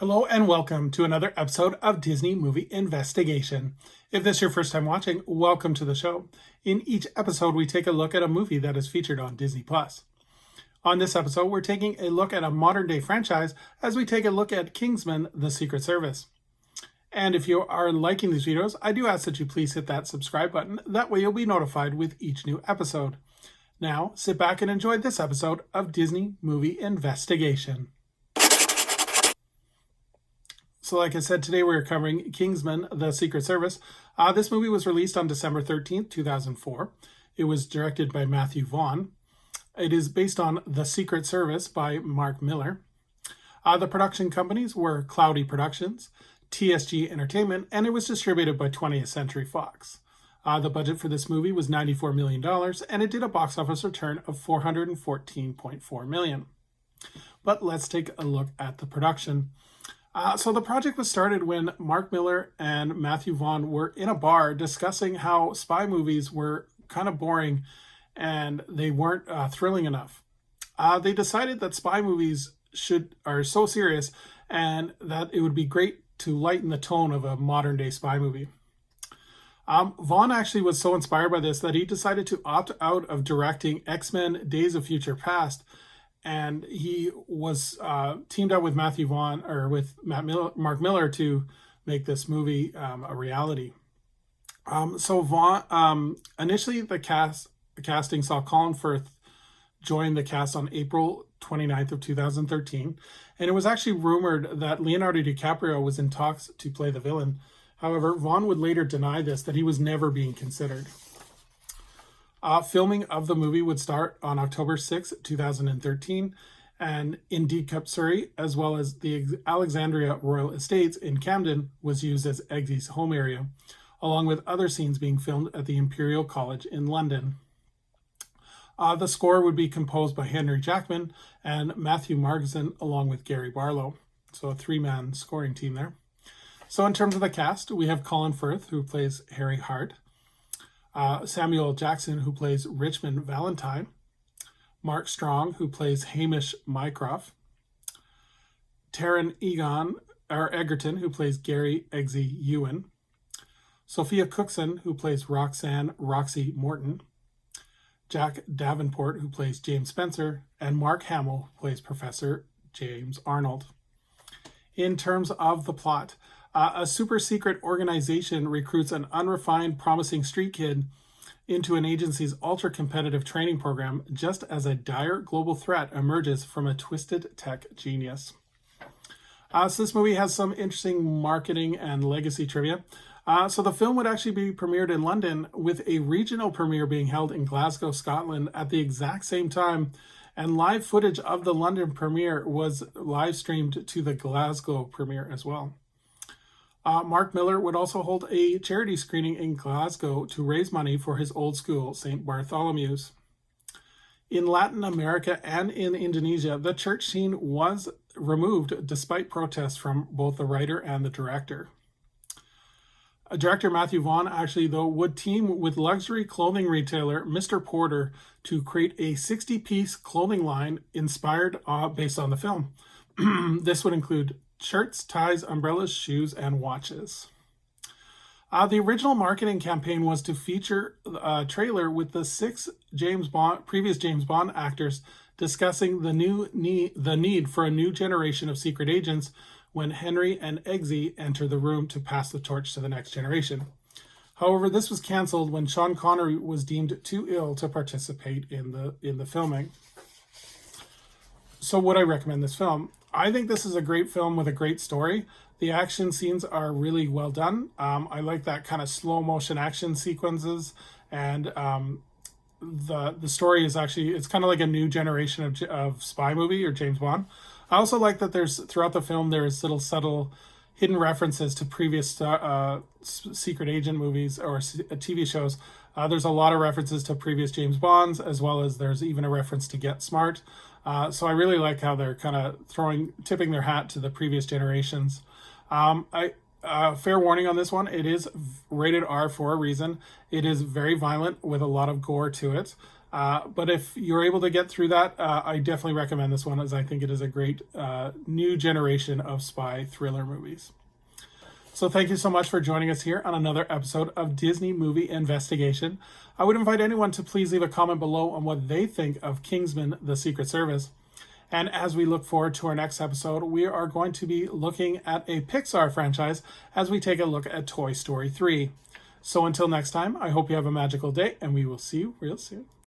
Hello and welcome to another episode of Disney Movie Investigation. If this is your first time watching, welcome to the show. In each episode, we take a look at a movie that is featured on Disney+. On this episode, we're taking a look at a modern-day franchise as we take a look at Kingsman, The Secret Service. And if you are liking these videos, I do ask that you please hit that subscribe button. That way you'll be notified with each new episode. Now, sit back and enjoy this episode of Disney Movie Investigation. So like I said, today we're covering Kingsman, The Secret Service. This movie was released on December 13th, 2004. It was directed by Matthew Vaughn. It is based on The Secret Service by Mark Miller. The production companies were Cloudy Productions, TSG Entertainment, and it was distributed by 20th Century Fox. The budget for this movie was $94 million, and it did a box office return of $414.4 million. But let's take a look at the production. So the project was started when Mark Miller and Matthew Vaughn were in a bar discussing how spy movies were kind of boring and they weren't thrilling enough. They decided that spy movies are so serious and that it would be great to lighten the tone of a modern day spy movie. Vaughn actually was so inspired by this that he decided to opt out of directing X-Men Days of Future Past, and he was teamed up with Matthew Vaughn or with Mark Miller to make this movie a reality. So Vaughn initially the casting saw Colin Firth join the cast on April 29th of 2013, and it was actually rumored that Leonardo DiCaprio was in talks to play the villain. However, Vaughn would later deny this, that he was never being considered. Filming of the movie would start on October 6, 2013, and in Deepcup, Surrey, as well as the Alexandria Royal Estates in Camden, was used as Eggsy's home area, along with other scenes being filmed at the Imperial College in London. The score would be composed by Henry Jackman and Matthew Margeson, along with Gary Barlow. So a three-man scoring team there. So in terms of the cast, we have Colin Firth, who plays Harry Hart, Samuel Jackson, who plays Richmond Valentine, Mark Strong, who plays Hamish Mycroft, Taron Egerton, who plays Gary Eggsy Ewan, Sophia Cookson, who plays Roxanne Roxy Morton, Jack Davenport, who plays James Spencer, and Mark Hamill, who plays Professor James Arnold. In terms of the plot, a super secret organization recruits an unrefined, promising street kid into an agency's ultra-competitive training program just as a dire global threat emerges from a twisted tech genius. So this movie has some interesting marketing and legacy trivia. So the film would actually be premiered in London, with a regional premiere being held in Glasgow, Scotland at the exact same time, and live footage of the London premiere was live streamed to the Glasgow premiere as well. Mark Miller would also hold a charity screening in Glasgow to raise money for his old school, St. Bartholomew's. In Latin America and in Indonesia, the church scene was removed despite protests from both the writer and the director. Director Matthew Vaughn actually, though, would team with luxury clothing retailer Mr. Porter to create a 60-piece clothing line inspired based on the film. This would include shirts, ties, umbrellas, shoes, and watches. The original marketing campaign was to feature a trailer with the previous James Bond actors discussing the need for a new generation of secret agents when Henry and Eggsy enter the room to pass the torch to the next generation. However, this was canceled when Sean Connery was deemed too ill to participate in the filming. So would I recommend this film? I think this is a great film with a great story. The action scenes are really well done. I like that kind of slow motion action sequences, and the story is actually, it's kind of like a new generation of spy movie or James Bond. I also like that throughout the film there's little subtle hidden references to previous secret agent movies or TV shows. There's a lot of references to previous James Bonds, as well as there's even a reference to Get Smart. So I really like how they're kind of tipping their hat to the previous generations. Fair warning on this one, it is rated R for a reason. It is very violent with a lot of gore to it. But if you're able to get through that, I definitely recommend this one, as I think it is a great new generation of spy thriller movies. So thank you so much for joining us here on another episode of Disney Movie Investigation. I would invite anyone to please leave a comment below on what they think of Kingsman: The Secret Service. And as we look forward to our next episode, we are going to be looking at a Pixar franchise as we take a look at Toy Story 3. So until next time, I hope you have a magical day, and we will see you real soon.